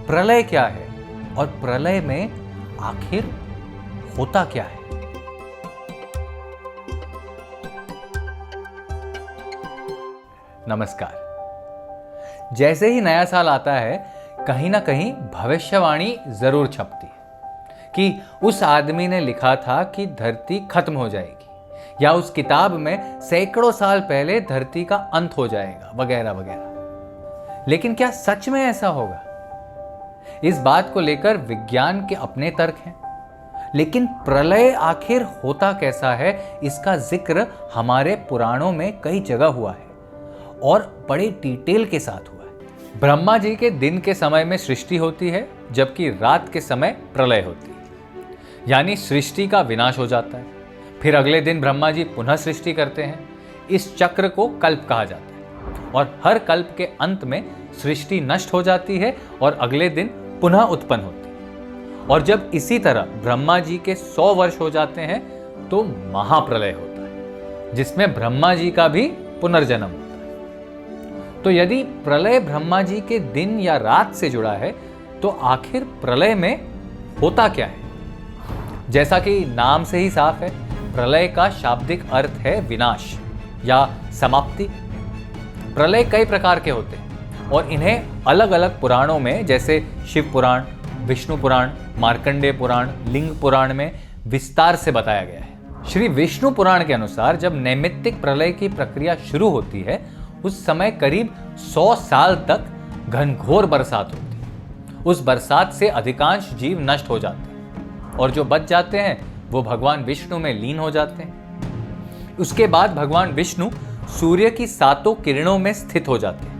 प्रलय क्या है और प्रलय में आखिर होता क्या है। नमस्कार। जैसे ही नया साल आता है, कहीं ना कहीं भविष्यवाणी जरूर छपती है कि उस आदमी ने लिखा था कि धरती खत्म हो जाएगी, या उस किताब में सैकड़ों साल पहले धरती का अंत हो जाएगा, वगैरह वगैरह। लेकिन क्या सच में ऐसा होगा? इस बात को लेकर विज्ञान के अपने तर्क हैं, लेकिन प्रलय आखिर होता कैसा है, इसका जिक्र हमारे पुराणों में कई जगह हुआ है और बड़े डिटेल के साथ हुआ है। ब्रह्मा जी के दिन के समय में सृष्टि होती है, जबकि रात के समय प्रलय होती है, यानी सृष्टि का विनाश हो जाता है। फिर अगले दिन ब्रह्मा जी पुनः सृष्टि करते हैं। इस चक्र को कल्प कहा जाता है और हर कल्प के अंत में सृष्टि नष्ट हो जाती है और अगले दिन पुनः उत्पन्न होती है। और जब इसी तरह ब्रह्मा जी के 100 वर्ष हो जाते हैं तो महाप्रलय होता है, जिसमें ब्रह्मा जी का भी पुनर्जन्म होता है। तो यदि प्रलय ब्रह्मा जी के दिन या रात से जुड़ा है, तो आखिर प्रलय में होता क्या है? जैसा कि नाम से ही साफ है, प्रलय का शाब्दिक अर्थ है विनाश या समाप्ति। प्रलय कई प्रकार के होते हैं और इन्हें अलग अलग पुराणों में, जैसे शिव पुराण, विष्णु पुराण, मार्कंडेय पुराण, लिंग पुराण में विस्तार से बताया गया है। श्री विष्णु पुराण के अनुसार जब नैमित्तिक प्रलय की प्रक्रिया शुरू होती है, उस समय करीब 100 साल तक घनघोर बरसात होती है। उस बरसात से अधिकांश जीव नष्ट हो जाते हैं और जो बच जाते हैं वो भगवान विष्णु में लीन हो जाते हैं। उसके बाद भगवान विष्णु सूर्य की 7 किरणों में स्थित हो जाते हैं,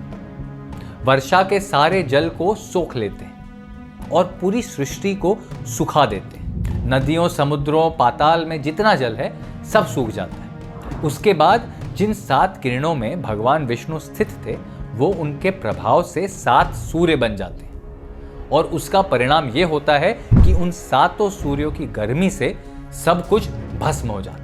वर्षा के सारे जल को सोख लेते हैं और पूरी सृष्टि को सुखा देते हैं। नदियों, समुद्रों, पाताल में जितना जल है सब सूख जाता है। उसके बाद जिन 7 किरणों में भगवान विष्णु स्थित थे, वो उनके प्रभाव से 7 सूर्य बन जाते हैं और उसका परिणाम ये होता है कि उन 7 सूर्यों की गर्मी से सब कुछ भस्म हो जाता है।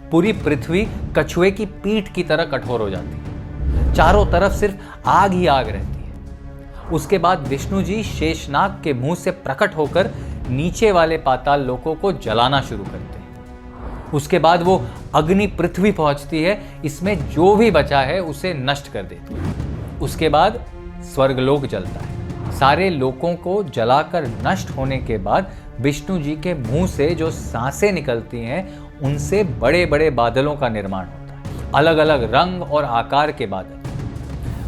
पूरी पृथ्वी कछुए की पीठ की तरह कठोर हो जाती है, चारों तरफ सिर्फ आग ही आग रहती है। उसके बाद विष्णु जी शेषनाग के मुंह से प्रकट होकर नीचे वाले पाताल लोकों को जलाना शुरू करते हैं। उसके बाद वो अग्नि पृथ्वी पहुंचती है, इसमें जो भी बचा है उसे नष्ट कर देती है। उसके बाद स्वर्गलोक जलता है। सारे लोकों को जलाकर नष्ट होने के बाद विष्णु जी के मुंह से जो सांसें निकलती हैं, उनसे बड़े बड़े बादलों का निर्माण होता है। अलग अलग रंग और आकार के बादल,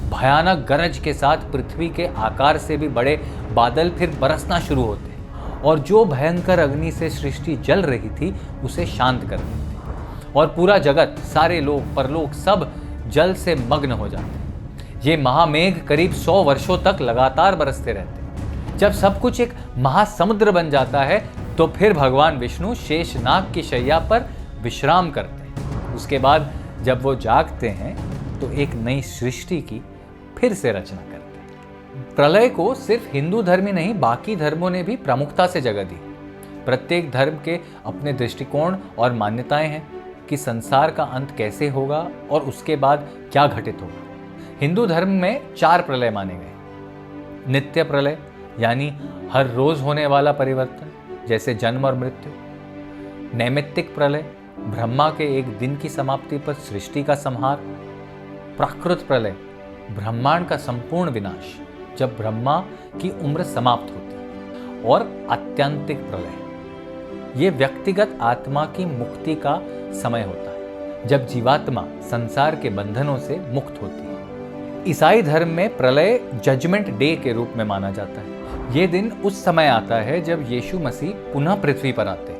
भयानक गरज के साथ पृथ्वी के आकार से भी बड़े बादल फिर बरसना शुरू होते हैं और जो भयंकर अग्नि से सृष्टि जल रही थी उसे शांत कर देते हैं और पूरा जगत, सारे लोग, परलोक सब जल से मग्न हो जाते हैं। ये महामेघ करीब 100 वर्षों तक लगातार बरसते रहते हैं। जब सब कुछ एक महासमुद्र बन जाता है, तो फिर भगवान विष्णु शेषनाग की शैया पर विश्राम करते हैं। उसके बाद जब वो जागते हैं तो एक नई सृष्टि की फिर से रचना करते हैं। प्रलय को सिर्फ हिंदू धर्म ही नहीं, बाकी धर्मों ने भी प्रमुखता से जगह दी। प्रत्येक धर्म के अपने दृष्टिकोण और मान्यताएं हैं कि संसार का अंत कैसे होगा और उसके बाद क्या घटित होगा। हिंदू धर्म में 4 प्रलय माने गए। नित्य प्रलय, यानी हर रोज होने वाला परिवर्तन, जैसे जन्म और मृत्यु। नैमित्तिक प्रलय, ब्रह्मा के एक दिन की समाप्ति पर सृष्टि का संहार। प्राकृत प्रलय, ब्रह्मांड का संपूर्ण विनाश, जब ब्रह्मा की उम्र समाप्त होती। और आत्यंतिक प्रलय, ये व्यक्तिगत आत्मा की मुक्ति का समय होता है, जब जीवात्मा संसार के बंधनों से मुक्त होती है। ईसाई धर्म में प्रलय जजमेंट डे के रूप में माना जाता है। ये दिन उस समय आता है जब यीशु मसीह पुनः पृथ्वी पर आते हैं।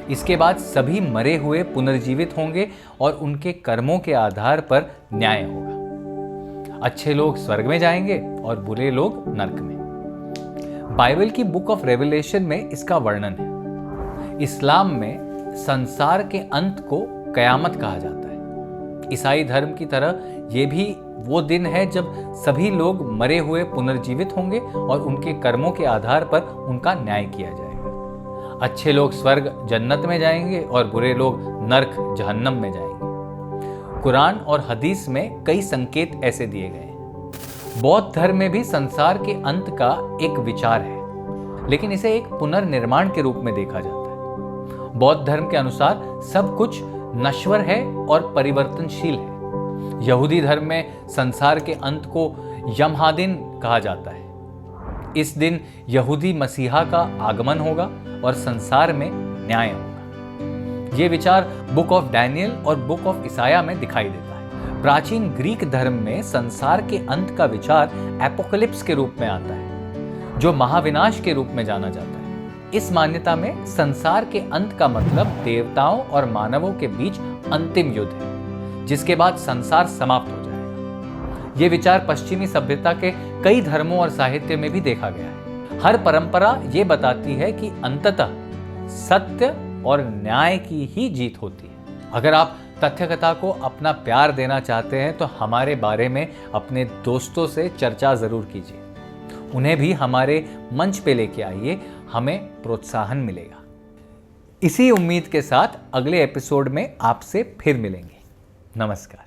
इसके बाद सभी मरे हुए पुनर्जीवित होंगे और उनके कर्मों के आधार पर न्याय होगा। अच्छे लोग स्वर्ग में जाएंगे और बुरे लोग नरक में। बाइबल की बुक ऑफ रेवलेशन में इसका वर्णन है। इस्लाम में संसार के अंत को कयामत कहा जाता है। ईसाई धर्म की तरह ये भी वो दिन है जब सभी लोग मरे हुए पुनर्जीवित होंगे और उनके कर्मों के आधार पर उनका न्याय किया जाएगा। अच्छे लोग स्वर्ग जन्नत में जाएंगे और बुरे लोग नरक जहन्नम में जाएंगे। कुरान और हदीस में कई संकेत ऐसे दिए गए हैं। बौद्ध धर्म में भी संसार के अंत का एक विचार है, लेकिन इसे एक पुनर्निर्माण के रूप में देखा जाता है। बौद्ध धर्म के अनुसार सब कुछ नश्वर है और परिवर्तनशील है। यहूदी धर्म में संसार के अंत को यमहादिन कहा जाता है। इस दिन यहूदी मसीहा का आगमन होगा और संसार में न्याय होगा। ये विचार बुक ऑफ डैनियल और बुक ऑफ ईसाया में दिखाई देता है। प्राचीन ग्रीक धर्म में संसार के अंत का विचार एपोकलिप्स के रूप में आता है, जो महाविनाश के रूप में जाना जाता है। इस मान्यता में संसार के अंत का मतलब देवताओं और मानवों के बीच अंतिम युद्ध है, जिसके बाद संसार समाप्त हो जाएगा। ये विचार पश्चिमी सभ्यता के कई धर्मों और साहित्य में भी देखा गया है। हर परंपरा ये बताती है कि अंततः सत्य और न्याय की ही जीत होती है। अगर आप तथ्य कथा को अपना प्यार देना चाहते हैं तो हमारे बारे में अपने दोस्तों से चर्चा जरूर कीजिए। उन्हें भी हमारे मंच पे लेके आइए, हमें प्रोत्साहन मिलेगा। इसी उम्मीद के साथ अगले एपिसोड में आपसे फिर मिलेंगे। नमस्कार।